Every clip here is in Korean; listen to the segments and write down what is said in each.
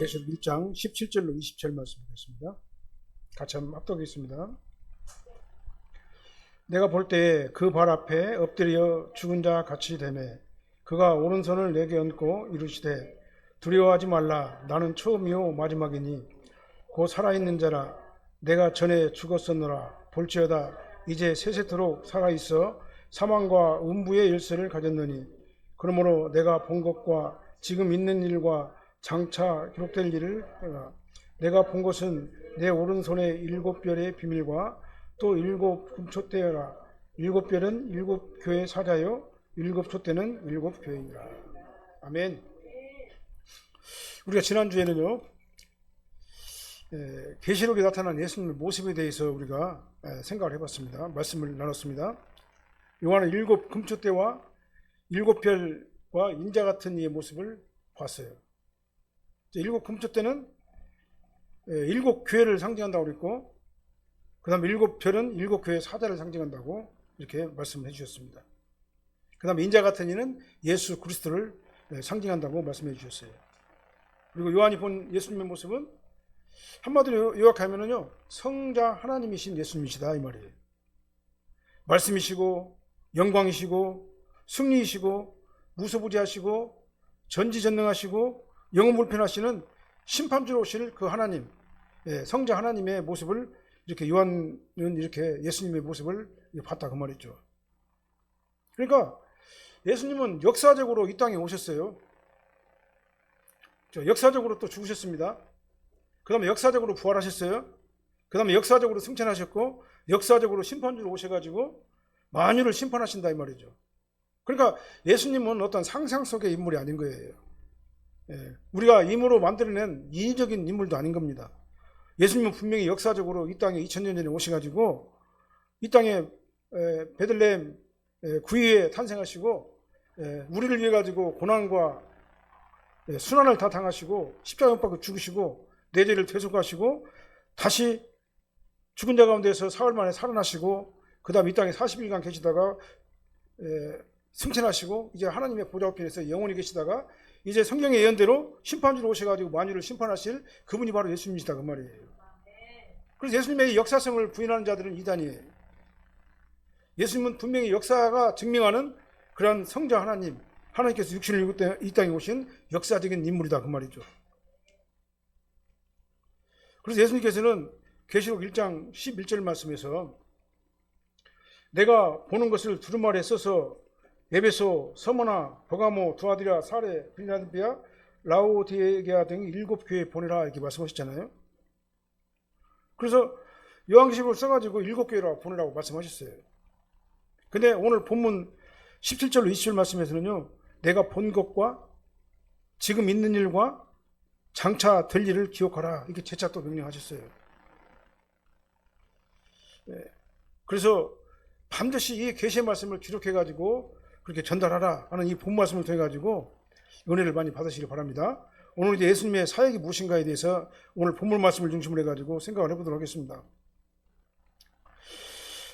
계시록 1장 17절로 20절 말씀드리겠습니다. 같이 한번 합독하겠습니다. 내가 볼 때 그 발 앞에 엎드려 죽은 자 같이 되매 그가 오른손을 내게 얹고 이르시되 두려워하지 말라. 나는 처음이요 마지막이니 곧 살아있는 자라. 내가 전에 죽었었노라. 볼지어다 이제 세세토록 살아있어 사망과 음부의 열쇠를 가졌느니 그러므로 내가 본 것과 지금 있는 일과 장차 기록될 일을 해라. 내가 본 것은 내 오른손의 7별의 비밀과 또 7 금초대여라. 7별은 7 교회 사자요 7 촛대는 7 교회이라. 아멘. 우리가 지난주에는요 계시록에 나타난 예수님의 모습에 대해서 우리가 생각을 해봤습니다. 말씀을 나눴습니다. 요한은 7 금초대와 7별과 인자 같은 이의 모습을 봤어요. 7 금초대는 7 교회를 상징한다고 그랬고, 그 다음에 7별은 7 교회 사자를 상징한다고 이렇게 말씀해 주셨습니다. 그 다음에 인자 같은 이는 예수 그리스도를 상징한다고 말씀해 주셨어요. 그리고 요한이 본 예수님의 모습은 한마디로 요약하면은요, 성자 하나님이신 예수님이시다 이 말이에요. 말씀이시고 영광이시고 승리이시고 무소부지하시고 전지전능하시고 영원불변하시는 심판주로 오실 그 하나님, 성자 하나님의 모습을 이렇게 요한은 이렇게 예수님의 모습을 봤다 그 말이죠. 그러니까 예수님은 역사적으로 이 땅에 오셨어요. 역사적으로 또 죽으셨습니다. 그 다음에 역사적으로 부활하셨어요. 그 다음에 역사적으로 승천하셨고 역사적으로 심판주로 오셔가지고 만유를 심판하신다 이 말이죠. 그러니까 예수님은 어떤 상상 속의 인물이 아닌 거예요. 우리가 힘으로 만들어낸 인위적인 인물도 아닌 겁니다. 예수님은 분명히 역사적으로 이 땅에 2000년 전에 오셔가지고 이 땅에 베들레헴 구유에 탄생하시고 우리를 위해 가지고 고난과 순환을 다 당하시고 십자가 못 박혀 죽으시고 내 죄를 대속하시고 다시 죽은 자 가운데서 사흘 만에 살아나시고 그 다음 이 땅에 40일간 계시다가 승천하시고 이제 하나님의 보좌 우편에서 영원히 계시다가 이제 성경의 예언대로 심판주로 오셔가지고 만유를 심판하실 그분이 바로 예수님이시다 그 말이에요. 그래서 예수님의 역사성을 부인하는 자들은 이단이에요. 예수님은 분명히 역사가 증명하는 그런 성자 하나님, 하나님께서 육신을 입고 이 땅에 오신 역사적인 인물이다 그 말이죠. 그래서 예수님께서는 계시록 1장 11절 말씀에서 내가 보는 것을 두루마리에 써서 에베소, 서머나, 버가모, 두아디라, 사레, 필라델피아, 라오디게아 등 7 교회에 보내라 이렇게 말씀하셨잖아요. 그래서 요한계시록을 써가지고 7 교회라 보내라고 말씀하셨어요. 근데 오늘 본문 17절로 20절 말씀에서는요, 내가 본 것과 지금 있는 일과 장차 될 일을 기억하라 이렇게 재차 또 명령하셨어요. 그래서 반드시 이 계시의 말씀을 기록해가지고 그렇게 전달하라 하는 이 본 말씀을 통해 가지고 은혜를 많이 받으시길 바랍니다. 오늘 이제 예수님의 사역이 무엇인가에 대해서 오늘 본문 말씀을 중심으로 해가지고 생각을 해보도록 하겠습니다.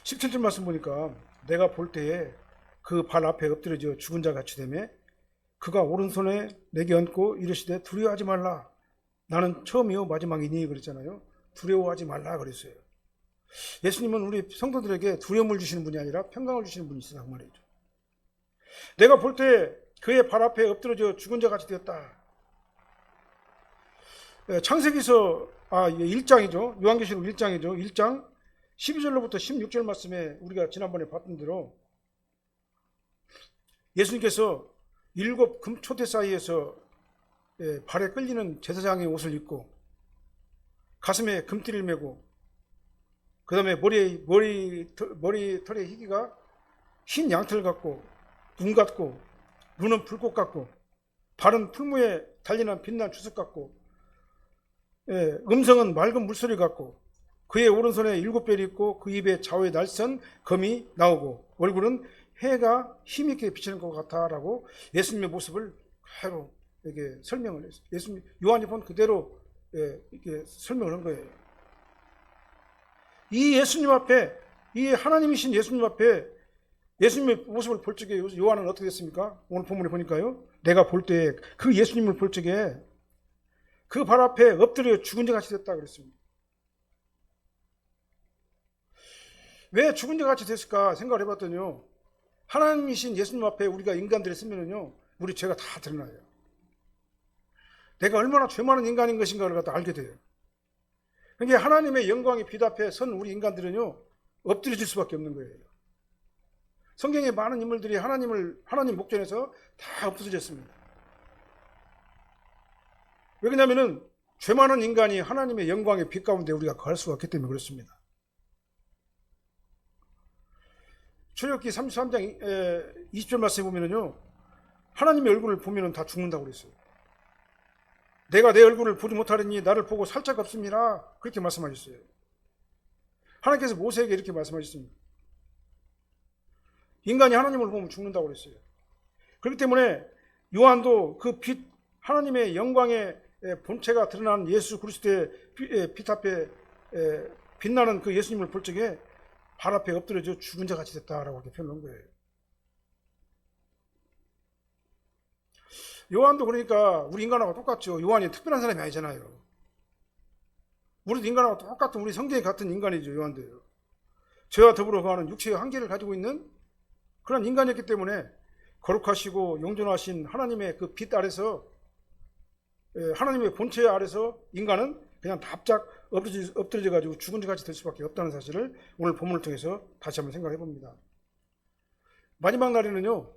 17절 말씀 보니까 내가 볼 때에 그 발 앞에 엎드려져 죽은 자 같이 되매 그가 오른손에 내게 얹고 이르시되 두려워하지 말라. 나는 처음이요 마지막이니 그랬잖아요. 두려워하지 말라 그랬어요. 예수님은 우리 성도들에게 두려움을 주시는 분이 아니라 평강을 주시는 분이시다 그 말이죠. 내가 볼 때 그의 발 앞에 엎드려져 죽은 자 같이 되었다. 창세기서 1장이죠. 요한계시록 1장이죠. 1장 12절로부터 16절 말씀에 우리가 지난번에 봤던 대로 예수님께서 7 금초대 사이에서 발에 끌리는 제사장의 옷을 입고 가슴에 금띠를 메고 그 다음에 머리털의 희기가 흰 양털 같고 눈 같고 눈은 불꽃 같고 발은 풀무에 달리는 빛난 주석 같고 음성은 맑은 물소리 같고 그의 오른손에 7별이 있고 그 입에 좌우에 날선 검이 나오고 얼굴은 해가 힘있게 비치는 것 같다라고 예수님의 모습을 그대로 이렇게 설명을 했어요. 예수님 요한이 본 그대로 이렇게 설명을 한 거예요. 이 예수님 앞에 이 하나님이신 예수님 앞에 예수님의 모습을 볼 적에 요한은 어떻게 됐습니까? 오늘 본문에 보니까요. 내가 볼 때 그 예수님을 볼 적에 그 발 앞에 엎드려 죽은 자 같이 됐다 그랬습니다. 왜 죽은 자 같이 됐을까 생각을 해봤더니요, 하나님이신 예수님 앞에 우리가 인간들이 쓰면은요, 우리 죄가 다 드러나요. 내가 얼마나 죄 많은 인간인 것인가를 갖다 알게 돼요. 그러니까 하나님의 영광의 빛 앞에 선 우리 인간들은요, 엎드려질 수밖에 없는 거예요. 성경의 많은 인물들이 하나님 목전에서 다 엎드려졌습니다. 왜 그러냐면은 죄 많은 인간이 하나님의 영광의 빛 가운데 우리가 거할 수가 없기 때문에 그렇습니다. 출애굽기 33장 20절 말씀에 보면은요, 하나님의 얼굴을 보면은 다 죽는다고 그랬어요. 내가 내 얼굴을 보지 못하리니 나를 보고 살 자가 없습니다. 그렇게 말씀하셨어요. 하나님께서 모세에게 이렇게 말씀하셨습니다. 인간이 하나님을 보면 죽는다고 그랬어요. 그렇기 때문에 요한도 그 빛, 하나님의 영광의 본체가 드러나는 예수 그리스도의 빛 앞에 빛나는 그 예수님을 볼 적에 발 앞에 엎드려져 죽은 자 같이 됐다라고 이렇게 표현한 거예요. 요한도 그러니까 우리 인간하고 똑같죠. 요한이 특별한 사람이 아니잖아요. 우리도 인간하고 똑같은, 우리 성경이 같은 인간이죠. 요한도요. 죄와 더불어 거하는 육체의 한계를 가지고 있는 그런 인간이었기 때문에 거룩하시고 영존하신 하나님의 그 빛 아래서, 하나님의 본체 아래서 인간은 그냥 납작 엎드려져 가지고 죽은 자 같이 될 수밖에 없다는 사실을 오늘 본문을 통해서 다시 한번 생각해 봅니다. 마지막 날에는요,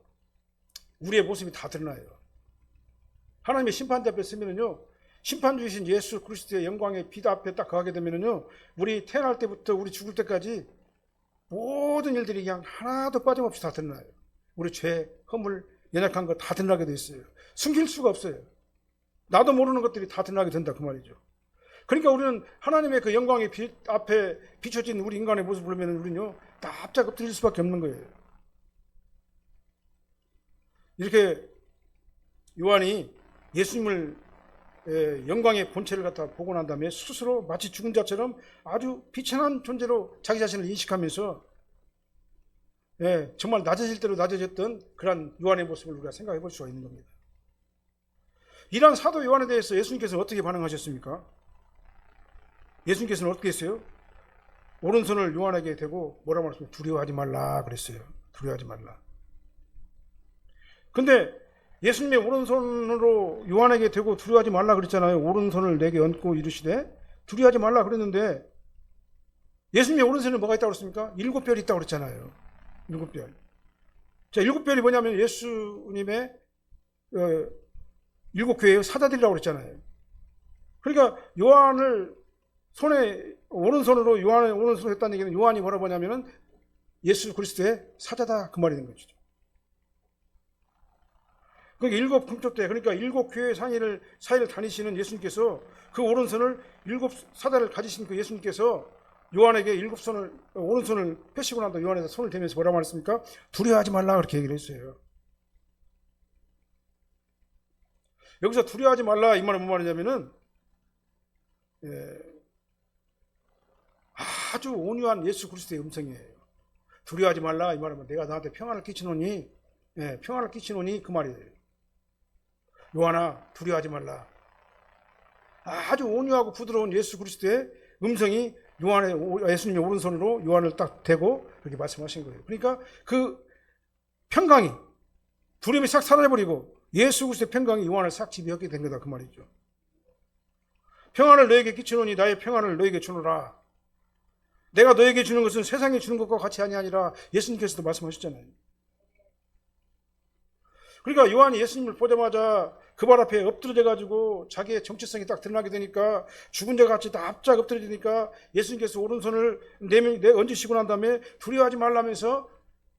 우리의 모습이 다 드러나요. 하나님의 심판대 앞에 서면은요, 심판주이신 예수 그리스도의 영광의 빛 앞에 딱 거하게 되면은요, 우리 태어날 때부터 우리 죽을 때까지 모든 일들이 그냥 하나도 빠짐없이 다 드러나요. 우리 죄, 허물, 연약한 거 다 드러나게 돼 있어요. 숨길 수가 없어요. 나도 모르는 것들이 다 드러나게 된다 그 말이죠. 그러니까 우리는 하나님의 그 영광의 빛 앞에 비춰진 우리 인간의 모습을 보면 우리는요, 납작 엎드릴 수밖에 없는 거예요. 이렇게 요한이 예수님을 영광의 본체를 갖다 보고 난 다음에 스스로 마치 죽은 자처럼 아주 비천한 존재로 자기 자신을 인식하면서 정말 낮아질 대로 낮아졌던 그런 요한의 모습을 우리가 생각해 볼 수가 있는 겁니다. 이러한 사도 요한에 대해서 예수님께서 어떻게 반응하셨습니까? 예수님께서는 어떻게 했어요? 오른손을 요한에게 대고 뭐라고 말했습니까? 두려워하지 말라 그랬어요. 두려워하지 말라. 근데 예수님의 오른손으로 요한에게 대고 두려워하지 말라 그랬잖아요. 오른손을 내게 얹고 이르시되 두려워하지 말라 그랬는데 예수님의 오른손에 뭐가 있다고 그랬습니까? 7별이 있다고 그랬잖아요. 7별. 자, 7별이 뭐냐면 예수님의 7교회의 사자들이라고 그랬잖아요. 그러니까 요한을 오른손으로 요한의 오른손을 했다는 얘기는 요한이 뭐라고 하냐면은 예수 그리스도의 사자다 그 말이 된 것이죠. 그러니까 7금토 때, 그러니까 7교회 사이를 다니시는 예수님께서 그 오른손을 7사자를 가지신 그 예수님께서 요한에게 오른손을 펴시고 난 다음에 요한에서 손을 대면서 뭐라고 말했습니까? 두려워하지 말라 그렇게 얘기를 했어요. 여기서 두려워하지 말라 이 말은 뭔 말이냐면은 아주 온유한 예수 그리스도의 음성이에요. 두려워하지 말라 이 말은 내가 너한테 평안을 끼치노니 그 말이에요. 요한아 두려워하지 말라. 아주 온유하고 부드러운 예수 그리스도의 음성이 예수님의 오른손으로 요한을 딱 대고 그렇게 말씀하신 거예요. 그러니까 그 평강이, 두려움이 싹 사라져버리고 예수 그리스도의 평강이 요한을 싹 지배하게 된 거다 그 말이죠. 평안을 너에게 끼치노니 나의 평안을 너에게 주노라. 내가 너에게 주는 것은 세상에 주는 것과 같이 아니라 예수님께서도 말씀하셨잖아요. 그러니까 요한이 예수님을 보자마자 그 발 앞에 엎드려져 가지고 자기의 정체성이 딱 드러나게 되니까 죽은 자 같이 납작 엎드려지니까 예수님께서 오른손을 얹으시고 난 다음에 두려워하지 말라면서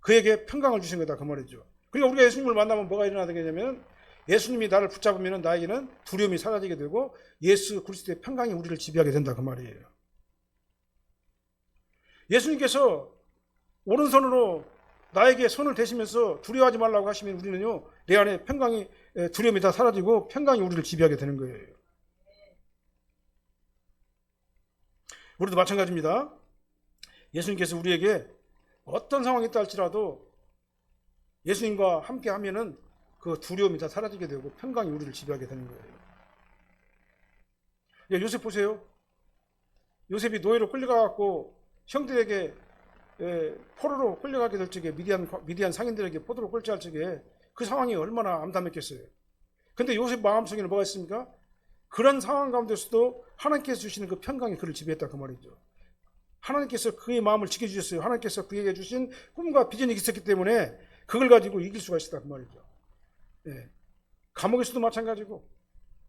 그에게 평강을 주신 거다 그 말이죠. 그러니까 우리가 예수님을 만나면 뭐가 일어나냐면 예수님이 나를 붙잡으면 나에게는 두려움이 사라지게 되고 예수 그리스도의 평강이 우리를 지배하게 된다 그 말이에요. 예수님께서 오른손으로 나에게 손을 대시면서 두려워하지 말라고 하시면 우리는요, 내 안에 평강이, 두려움이 다 사라지고 평강이 우리를 지배하게 되는 거예요. 우리도 마찬가지입니다. 예수님께서 우리에게 어떤 상황이 있다 할지라도 예수님과 함께 하면은 그 두려움이 다 사라지게 되고 평강이 우리를 지배하게 되는 거예요. 요셉 보세요. 요셉이 노예로 끌려가갖고 형들에게 포로로 끌려가게 될 적에 미디안 상인들에게 포로로 끌려갈 적에 그 상황이 얼마나 암담했겠어요. 근데 요셉 마음속에는 뭐가 있습니까? 그런 상황 가운데서도 하나님께서 주시는 그 평강이 그를 지배했다 그 말이죠. 하나님께서 그의 마음을 지켜주셨어요. 하나님께서 그에게 주신 꿈과 비전이 있었기 때문에 그걸 가지고 이길 수가 있었다 그 말이죠. 감옥에서도 마찬가지고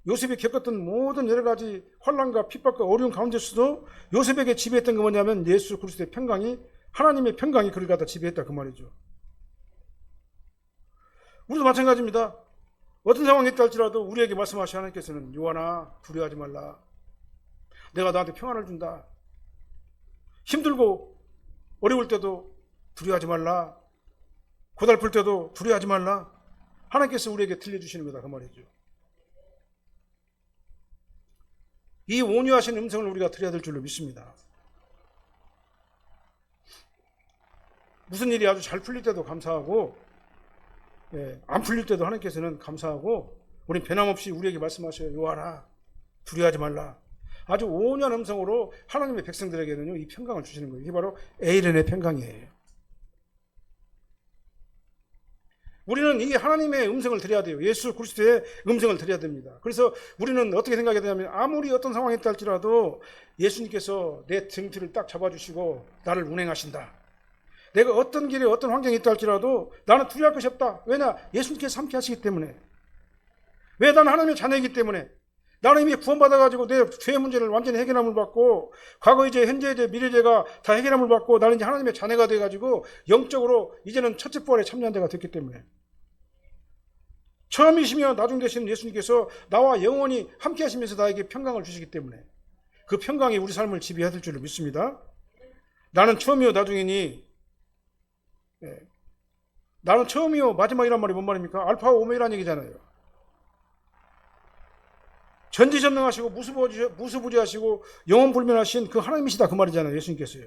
요셉이 겪었던 모든 여러 가지 환난과 핍박과 어려운 가운데서도 요셉에게 지배했던 게 뭐냐면 예수 그리스도의 평강이, 하나님의 평강이 그를 갖다 지배했다 그 말이죠. 우리도 마찬가지입니다. 어떤 상황이 있다 할지라도 우리에게 말씀하신 하나님께서는 요한아 두려워하지 말라. 내가 너한테 평안을 준다. 힘들고 어려울 때도 두려워하지 말라. 고달플 때도 두려워하지 말라. 하나님께서 우리에게 들려주시는 거다 그 말이죠. 이 온유하신 음성을 우리가 들어야 될 줄로 믿습니다. 무슨 일이 아주 잘 풀릴 때도 감사하고 안 풀릴 때도 하나님께서는 감사하고 우린 변함없이 우리에게 말씀하셔요. 요한아 두려워하지 말라. 아주 온유한 음성으로 하나님의 백성들에게는요 이 평강을 주시는 거예요. 이게 바로 에이렌의 평강이에요. 우리는 이 하나님의 음성을 들어야 돼요. 예수 그리스도의 음성을 들어야 됩니다. 그래서 우리는 어떻게 생각해야 되냐면 아무리 어떤 상황이 있다 할지라도 예수님께서 내 등뒤를 딱 잡아주시고 나를 운행하신다. 내가 어떤 길에 어떤 환경이 있다 할지라도 나는 두려워할 것이 없다. 왜냐? 예수님께서 함께 하시기 때문에. 왜? 나는 하나님의 자녀이기 때문에. 나는 이미 구원받아가지고 내 죄의 문제를 완전히 해결함을 받고 과거의 죄, 현재의 죄, 미래의 죄가 다 해결함을 받고 나는 이제 하나님의 자녀가 돼가지고 영적으로 이제는 첫째 부활에 참여한 자가 됐기 때문에. 처음이시며 나중 되시는 예수님께서 나와 영원히 함께 하시면서 나에게 평강을 주시기 때문에 그 평강이 우리 삶을 지배해야 될 줄로 믿습니다. 나는 처음이요 나중이니 나는 처음이요 마지막이란 말이 뭔 말입니까? 알파와 오메가라는 얘기잖아요. 전지전능하시고 무수부지하시고 영원불변하신 그 하나님이시다 그 말이잖아요. 예수님께서요.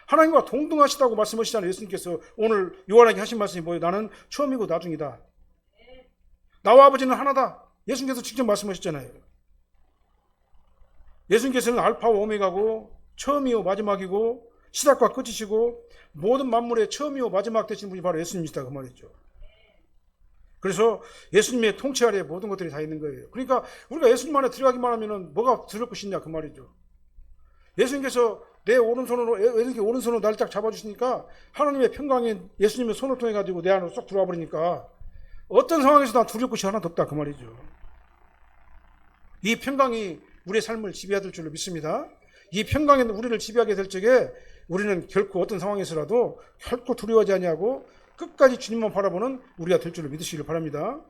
하나님과 동등하시다고 말씀하시잖아요. 예수님께서 오늘 요한에게 하신 말씀이 뭐예요? 나는 처음이고 나중이다. 나와 아버지는 하나다. 예수님께서 직접 말씀하셨잖아요. 예수님께서는 알파와 오메가고 처음이요 마지막이고 시작과 끝이시고 모든 만물의 처음이요 마지막 되신 분이 바로 예수님이시다 그 말이죠. 그래서 예수님의 통치 아래에 모든 것들이 다 있는 거예요. 그러니까 우리가 예수님 안에 들어가기만 하면 뭐가 들을 것이냐 그 말이죠. 예수님께서 내 오른손으로 날 딱 잡아주시니까 하나님의 평강이 예수님의 손을 통해 가지고 내 안으로 쏙 들어와 버리니까 어떤 상황에서 나 두려울 것이 하나도 없다 그 말이죠. 이 평강이 우리의 삶을 지배해야 될 줄로 믿습니다. 이 평강이 우리를 지배하게 될 적에 우리는 결코 어떤 상황에서라도 결코 두려워하지 아니하고 끝까지 주님만 바라보는 우리가 될 줄로 믿으시길 바랍니다.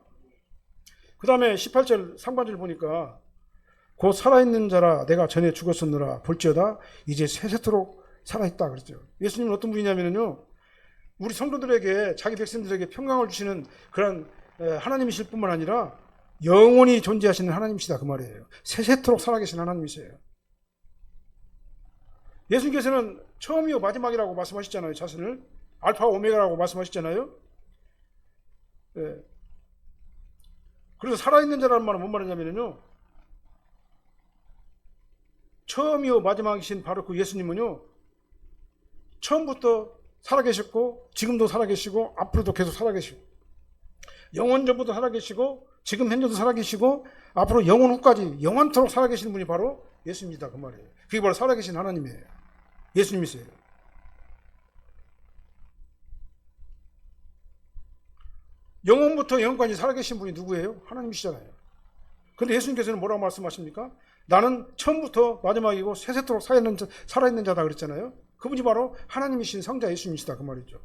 그 다음에 18절 상반절 보니까 곧 살아있는 자라 내가 전에 죽었었느라 볼지어다 이제 세세토록 살아있다 그랬죠. 예수님은 어떤 분이냐면요 우리 성도들에게 자기 백성들에게 평강을 주시는 그런 하나님이실 뿐만 아니라 영원히 존재하시는 하나님이시다 그 말이에요. 세세토록 살아계신 하나님이세요. 예수님께서는 처음이요 마지막이라고 말씀하셨잖아요. 자신을 알파 오메가라고 말씀하셨잖아요. 그래서 살아있는 자라는 말은 뭔 말이냐면요 처음이요 마지막이신 바로 그 예수님은요 처음부터 살아계셨고 지금도 살아계시고 앞으로도 계속 살아계시고 영원 전부터 살아계시고 지금 현재도 살아계시고 앞으로 영원 후까지 영원토록 살아계시는 분이 바로 예수님이다 그 말이에요. 그게 바로 살아계신 하나님이에요. 예수님이세요. 영원부터 영원까지 살아계신 분이 누구예요? 하나님이시잖아요. 그런데 예수님께서는 뭐라고 말씀하십니까? 나는 처음부터 마지막이고 세세토록 살아있는 자다 그랬잖아요. 그분이 바로 하나님이신 성자 예수님이시다 그 말이죠.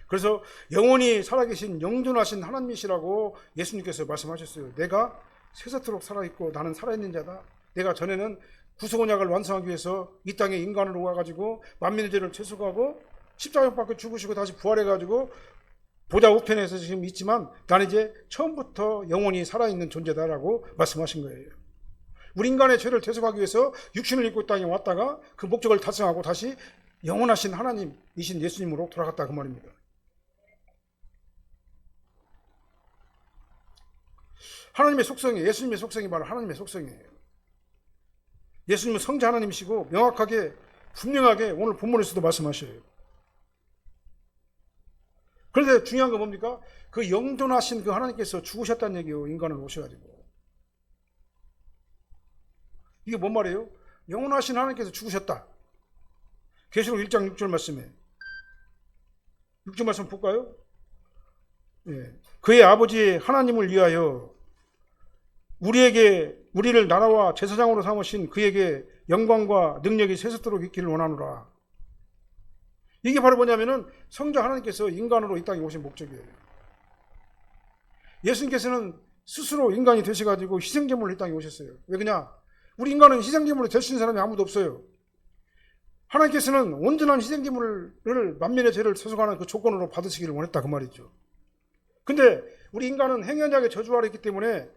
그래서 영원히 살아계신 영존하신 하나님이시라고 예수님께서 말씀하셨어요. 내가 세세토록 살아있고 나는 살아있는 자다. 내가 전에는 구속언약을 완성하기 위해서 이 땅에 인간으로 와가지고 만민의 죄를 최소화하고 십자가 받고 죽으시고 다시 부활해가지고 보좌 우편에서 지금 있지만 나는 이제 처음부터 영원히 살아있는 존재다라고 말씀하신 거예요. 우리 인간의 죄를 대속하기 위해서 육신을 입고 이 땅에 왔다가 그 목적을 달성하고 다시 영원하신 하나님이신 예수님으로 돌아갔다 그 말입니다. 하나님의 속성이, 예수님의 속성이 바로 하나님의 속성이에요. 예수님은 성자 하나님이시고 명확하게 분명하게 오늘 본문에서도 말씀하셔요. 그런데 중요한 건 뭡니까? 그 영존하신 그 하나님께서 죽으셨다는 얘기예요. 인간을 오셔가지고. 이게 뭔 말이에요? 영원하신 하나님께서 죽으셨다. 계시록 1장 6절 말씀에 6절 말씀 볼까요? 예. 그의 아버지 하나님을 위하여 우리를 나라와 제사장으로 삼으신 그에게 영광과 능력이 세세토록 있기를 원하노라. 이게 바로 뭐냐면은 성자 하나님께서 인간으로 이 땅에 오신 목적이에요. 예수님께서는 스스로 인간이 되셔가지고 희생제물로 이 땅에 오셨어요. 왜 그냐? 우리 인간은 희생제물로 될 수 있는 사람이 아무도 없어요. 하나님께서는 온전한 희생제물을 만민의 죄를 소속하는 그 조건으로 받으시기를 원했다 그 말이죠. 근데 우리 인간은 행연하게 저주 아래 있기 때문에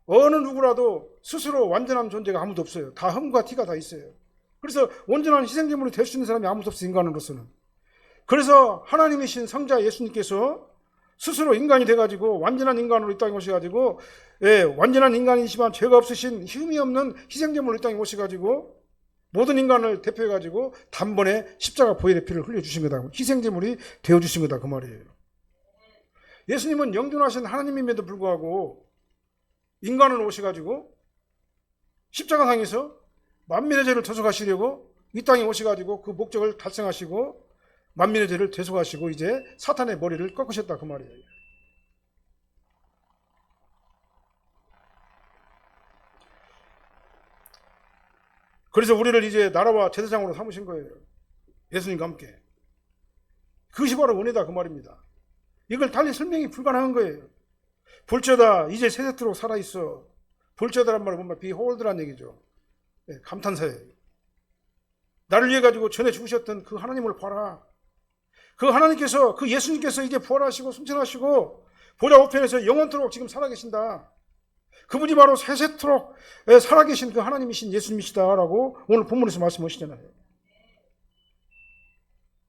어느 누구라도 스스로 완전한 존재가 아무도 없어요. 다 흠과 티가 다 있어요. 그래서 온전한 희생제물이 될 수 있는 사람이 아무도 없어요. 인간으로서는. 그래서 하나님이신 성자 예수님께서 스스로 인간이 돼가지고 완전한 인간으로 이 땅에 오셔가지고 완전한 인간이시지만 죄가 없으신 흠이 없는 희생제물로 이 땅에 오셔가지고 모든 인간을 대표해가지고 단번에 십자가 보혈의 피를 흘려주신 거다. 희생제물이 되어주신 거다 그 말이에요. 예수님은 영존하신 하나님임에도 불구하고 인간으로 오셔가지고 십자가상에서 만민의 죄를 대속하시려고 이 땅에 오셔가지고 그 목적을 달성하시고 만민의 죄를 대속하시고 이제 사탄의 머리를 꺾으셨다 그 말이에요. 그래서 우리를 이제 나라와 제사장으로 삼으신 거예요. 예수님과 함께. 그것이 바로 은혜다 그 말입니다. 이걸 달리 설명이 불가능한 거예요. 볼지어다 이제 세세토록 살아있어. 볼지어다란 말은 뭔가 비홀드란 얘기죠. 감탄사예요. 나를 위해 가지고 전에 죽으셨던 그 하나님을 봐라. 그 하나님께서, 그 예수님께서 이제 부활하시고 승천하시고 보좌 우편에서 영원토록 지금 살아계신다. 그분이 바로 세세토록 살아계신 그 하나님이신 예수님이시다라고 오늘 본문에서 말씀하시잖아요.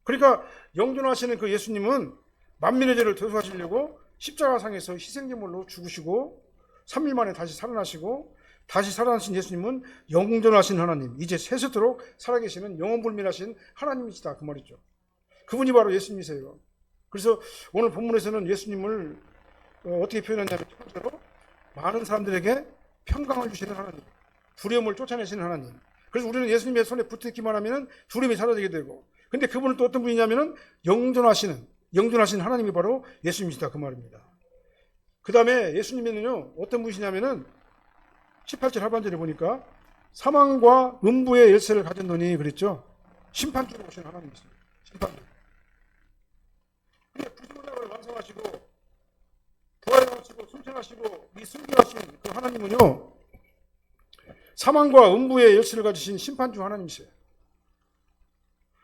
그러니까 영존하시는 그 예수님은 만민의 죄를 대속하시려고 십자가상에서 희생제물로 죽으시고 3일 만에 다시 살아나시고 다시 살아나신 예수님은 영존하신 하나님, 이제 세세토록 살아계시는 영원불멸하신 하나님이시다 그 말이죠. 그분이 바로 예수님이세요. 그래서 오늘 본문에서는 예수님을 어떻게 표현하냐면 첫 번째로 많은 사람들에게 평강을 주시는 하나님, 두려움을 쫓아내시는 하나님. 그래서 우리는 예수님의 손에 붙어있기만 하면 두려움이 사라지게 되고, 근데 그분은 또 어떤 분이냐면은 영존하신 하나님이 바로 예수님이시다 그 말입니다. 그 다음에 예수님에는요 어떤 분이시냐면은 18절 하반절에 보니까 사망과 음부의 열쇠를 가졌노니 그랬죠. 심판주로 오신 하나님이십니다. 심판주. 근데 구주문학을 완성하시고 부활하시고 승천하시고 이 승리하신 그 하나님은요 사망과 음부의 열쇠를 가지신 심판주 하나님이세요.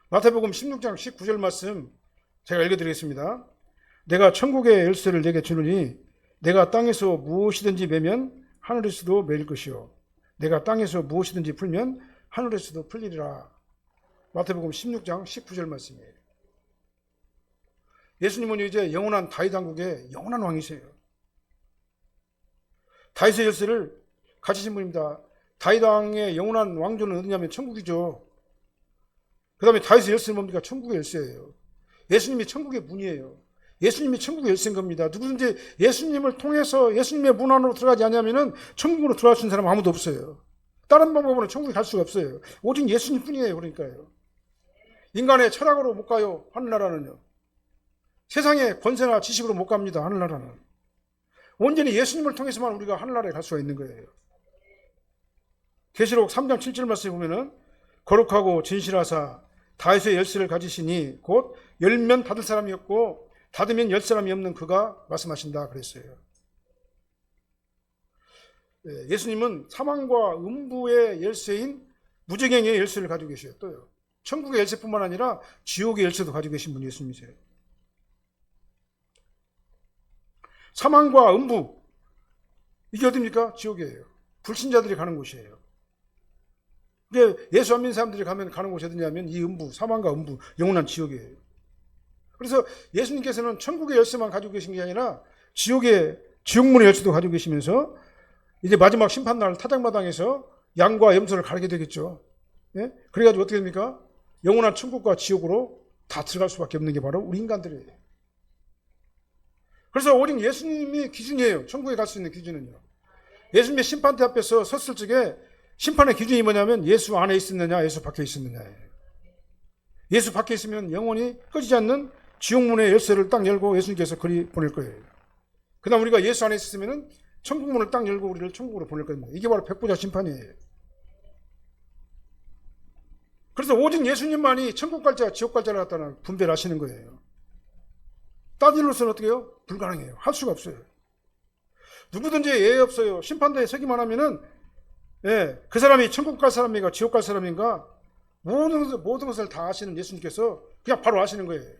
마태복음 16장 19절 말씀 제가 읽어드리겠습니다. 내가 천국의 열쇠를 내게 주느니 내가 땅에서 무엇이든지 매면 하늘에서도 매일 것이요 내가 땅에서 무엇이든지 풀면 하늘에서도 풀리리라. 마태복음 16장 19절 말씀이에요. 예수님은 이제 영원한 다윗 왕국의 영원한 왕이세요. 다윗의 열쇠를 가지신 분입니다. 다윗 왕의 영원한 왕조는 어디냐면 천국이죠. 그 다음에 다윗의 열쇠는 뭡니까? 천국의 열쇠예요. 예수님이 천국의 문이에요. 예수님이 천국의 열쇠인 겁니다. 누구든지 예수님을 통해서 예수님의 문 안으로 들어가지 않으면 천국으로 들어갈 수 있는 사람 아무도 없어요. 다른 방법으로는 천국에 갈 수가 없어요. 오직 예수님 뿐이에요. 그러니까요. 인간의 철학으로 못 가요. 하늘나라는요. 세상의 권세나 지식으로 못 갑니다. 하늘나라는. 온전히 예수님을 통해서만 우리가 하늘나라에 갈 수가 있는 거예요. 계시록 3장 7절 말씀에 보면은 거룩하고 진실하사 다윗의 열쇠를 가지시니 곧 열면 닫을 사람이 없고 닫으면 열 사람이 없는 그가 말씀하신다 그랬어요. 예수님은 사망과 음부의 열쇠인 무저갱의 열쇠를 가지고 계셔요. 또요. 천국의 열쇠뿐만 아니라 지옥의 열쇠도 가지고 계신 분이 예수님이세요. 사망과 음부 이게 어딥니까? 지옥이에요. 불신자들이 가는 곳이에요. 이게 예수 안 믿는 사람들이 가는 곳이 어디냐면 이 음부, 사망과 음부, 영원한 지옥이에요. 그래서 예수님께서는 천국의 열쇠만 가지고 계신 게 아니라 지옥문의 열쇠도 가지고 계시면서 이제 마지막 심판날 타작마당에서 양과 염소를 가르게 되겠죠. 예? 그래가지고 어떻게 됩니까? 영원한 천국과 지옥으로 다 들어갈 수밖에 없는 게 바로 우리 인간들이에요. 그래서 오직 예수님이 기준이에요. 천국에 갈 수 있는 기준은요. 예수님의 심판대 앞에서 섰을 적에 심판의 기준이 뭐냐면 예수 안에 있었느냐, 예수 밖에 있었느냐예요. 예수 밖에 있으면 영원히 꺼지지 않는 지옥문의 열쇠를 딱 열고 예수님께서 그리 보낼 거예요. 그 다음 우리가 예수 안에 있으면 천국문을 딱 열고 우리를 천국으로 보낼 겁니다. 이게 바로 백보자 심판이에요. 그래서 오직 예수님만이 천국 갈자, 지옥 갈자를 갖다는 분배를 하시는 거예요. 따지로서는 어떻게 해요? 불가능해요. 할 수가 없어요. 누구든지 예외 없어요. 심판대에 서기만 하면은, 예, 그 사람이 천국 갈 사람인가, 지옥 갈 사람인가, 모든 것을 다 아시는 예수님께서 그냥 바로 아시는 거예요.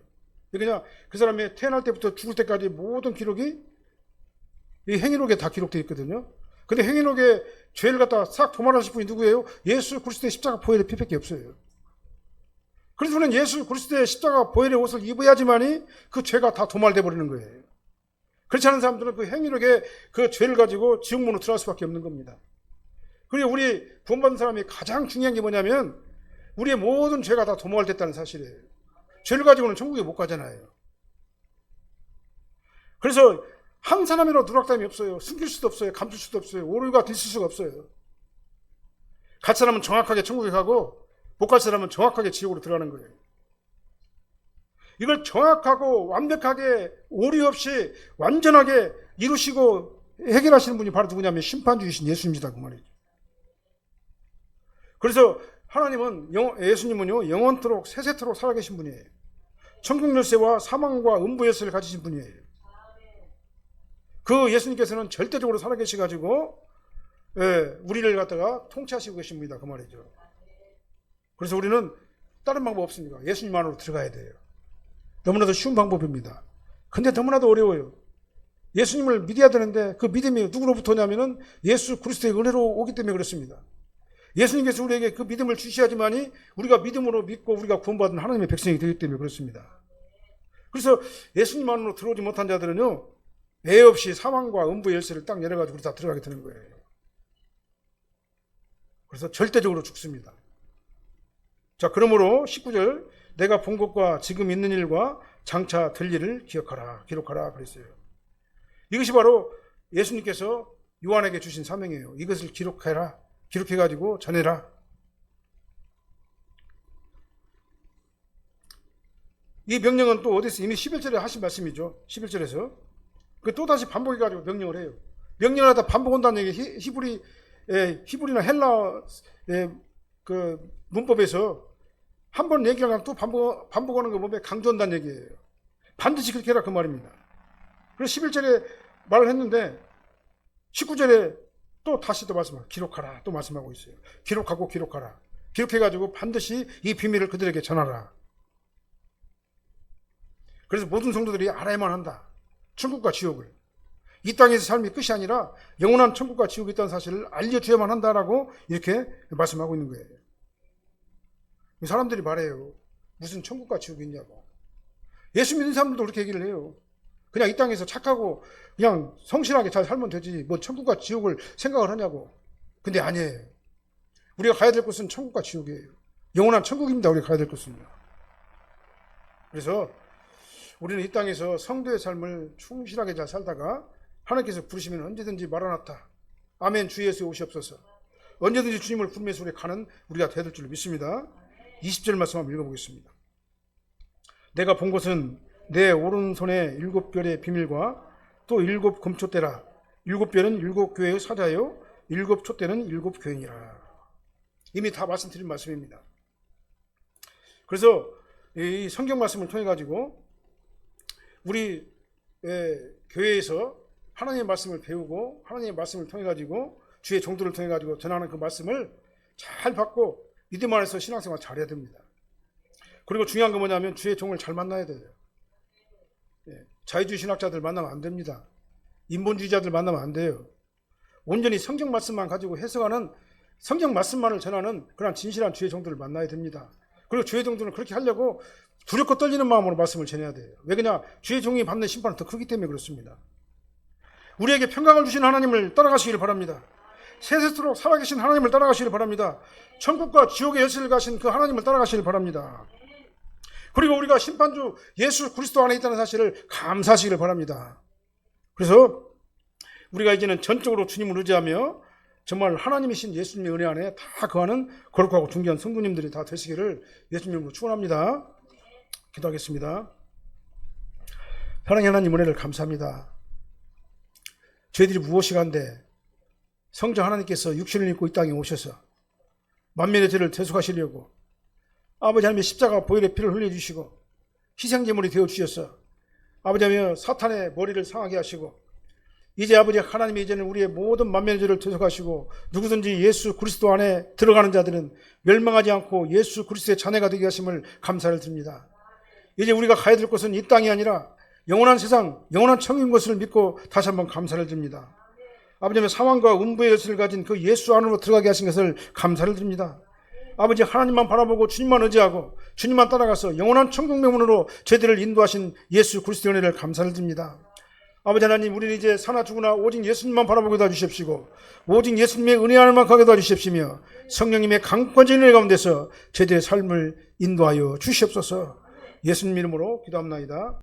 그냥 그 사람이 태어날 때부터 죽을 때까지 모든 기록이 이 행위록에 다 기록되어 있거든요. 근데 행위록에 죄를 갖다 싹 도말하실 분이 누구예요? 예수 그리스도의 십자가 보혈의 피밖에 없어요. 그래서 우리는 예수 그리스도의 십자가 보혈의 옷을 입어야지만이 그 죄가 다 도말돼 버리는 거예요. 그렇지 않은 사람들은 그 행위록에 그 죄를 가지고 지옥문으로 들어갈 수밖에 없는 겁니다. 그리고 우리 구원받은 사람이 가장 중요한 게 뭐냐면 우리의 모든 죄가 다 도말됐다는 사실이에요. 죄를 가지고는 천국에 못 가잖아요. 그래서 한 사람이라도 누락담이 없어요. 숨길 수도 없어요. 감출 수도 없어요. 오류가 있을 수가 없어요. 갈 사람은 정확하게 천국에 가고 못 갈 사람은 정확하게 지옥으로 들어가는 거예요. 이걸 정확하고 완벽하게 오류 없이 완전하게 이루시고 해결하시는 분이 바로 누구냐면 심판주이신 예수님이다 그 말이죠. 그래서 하나님은 예수님은요 영원토록 세세토록 살아계신 분이에요. 천국 열쇠와 사망과 음부 열쇠를 가지신 분이에요. 그 예수님께서는 절대적으로 살아계셔가지고 우리를 갖다가 통치하시고 계십니다 그 말이죠. 그래서 우리는 다른 방법 없습니다. 예수님만으로 들어가야 돼요. 너무나도 쉬운 방법입니다. 근데 너무나도 어려워요. 예수님을 믿어야 되는데 그 믿음이 누구로부터냐면은 예수 그리스도의 은혜로 오기 때문에 그렇습니다. 예수님께서 우리에게 그 믿음을 주셔야지만이 우리가 믿음으로 믿고 우리가 구원받은 하나님의 백성이 되기 때문에 그렇습니다. 그래서 예수님만으로 들어오지 못한 자들은요 애 없이 사망과 음부 열쇠를 딱 열어가지고 다 들어가게 되는 거예요. 그래서 절대적으로 죽습니다. 자, 그러므로 19절 내가 본 것과 지금 있는 일과 장차 될 일을 기억하라, 기록하라 그랬어요. 이것이 바로 예수님께서 요한에게 주신 사명이에요. 이것을 기록해라, 기록해가지고 전해라. 이 명령은 또 어디서 이미 11절에 하신 말씀이죠. 11절에서 그 또다시 반복해가지고 명령을 해요. 명령을 하다 반복한다는 얘기 히브리나 헬라 그 문법에서 한 번 얘기하면 또 반복하는 거 보면 강조한다는 얘기예요. 반드시 그렇게 해라 그 말입니다. 그래서 11절에 말을 했는데 19절에 또 다시 또 말씀하고 기록하라 또 말씀하고 있어요. 기록하고 기록하라. 기록해가지고 반드시 이 비밀을 그들에게 전하라. 그래서 모든 성도들이 알아야만 한다. 천국과 지옥을. 이 땅에서 삶이 끝이 아니라 영원한 천국과 지옥이 있다는 사실을 알려줘야만 한다라고 이렇게 말씀하고 있는 거예요. 사람들이 말해요. 무슨 천국과 지옥이 있냐고. 예수 믿는 사람들도 그렇게 얘기를 해요. 그냥 이 땅에서 착하고 그냥 성실하게 잘 살면 되지 뭐 천국과 지옥을 생각을 하냐고. 근데 아니에요. 우리가 가야 될 곳은 천국과 지옥이에요. 영원한 천국입니다. 우리가 가야 될 곳은요. 그래서 우리는 이 땅에서 성도의 삶을 충실하게 잘 살다가 하나님께서 부르시면 언제든지 마라나타 아멘 주 예수에 오시옵소서 언제든지 주님을 부르면서 우리 가는 우리가 되어야 줄 믿습니다. 20절 말씀 한번 읽어보겠습니다. 내가 본 것은 내 오른손에 7별의 비밀과 또 7 금촛대라. 7별은 7 교회의 사자요 7 촛대는 7 교인이라. 이미 다 말씀드린 말씀입니다. 그래서 이 성경 말씀을 통해 가지고 우리 교회에서 하나님의 말씀을 배우고 하나님의 말씀을 통해 가지고 주의 종들을 통해 가지고 전하는 그 말씀을 잘 받고 믿음 안에서 신앙생활 잘해야 됩니다. 그리고 중요한 건 뭐냐면 주의 종을 잘 만나야 돼요. 자유주의 신학자들 만나면 안 됩니다. 인본주의자들 만나면 안 돼요. 온전히 성경 말씀만 가지고 해석하는 성경 말씀만을 전하는 그런 진실한 주의 종들을 만나야 됩니다. 그리고 주의 종들은 그렇게 하려고 두렵고 떨리는 마음으로 말씀을 전해야 돼요. 왜 그러냐? 주의 종이 받는 심판은 더 크기 때문에 그렇습니다. 우리에게 평강을 주신 하나님을 따라가시길 바랍니다. 세세토록 살아계신 하나님을 따라가시길 바랍니다. 천국과 지옥의 열쇠를 가신 그 하나님을 따라가시길 바랍니다. 그리고 우리가 심판주 예수 그리스도 안에 있다는 사실을 감사하시길 바랍니다. 그래서 우리가 이제는 전적으로 주님을 의지하며 정말 하나님이신 예수님의 은혜 안에 다 거하는 거룩하고 존귀한 성도님들이 다 되시기를 예수님으로 축원합니다. 기도하겠습니다. 사랑의 하나님 은혜를 감사합니다. 저희들이 무엇이간데 성자 하나님께서 육신을 입고 이 땅에 오셔서 만민의 죄를 대속하시려고 아버지 하나님의 십자가 보혈의 피를 흘려주시고 희생제물이 되어주셔서 아버지 하나님 사탄의 머리를 상하게 하시고 이제 아버지 하나님이 이제는 우리의 모든 만민의 죄를 대속하시고 누구든지 예수 그리스도 안에 들어가는 자들은 멸망하지 않고 예수 그리스도의 자녀가 되게 하심을 감사를 드립니다. 이제 우리가 가야 될 곳은 이 땅이 아니라 영원한 세상, 영원한 천국인 것을 믿고 다시 한번 감사를 드립니다. 아버지 하나님 사망과 음부의 열쇠를 가진 그 예수 안으로 들어가게 하신 것을 감사를 드립니다. 아버지 하나님만 바라보고 주님만 의지하고 주님만 따라가서 영원한 천국 명문으로 저희들을 인도하신 예수 그리스도의 은혜를 감사를 드립니다. 아버지 하나님 우리는 이제 사나 죽으나 오직 예수님만 바라보게 도와주십시고 오직 예수님의 은혜 안에만 가게 도와주십시며 성령님의 강권적인 은혜 가운데서 저희들의 삶을 인도하여 주시옵소서. 예수님 이름으로 기도합나이다.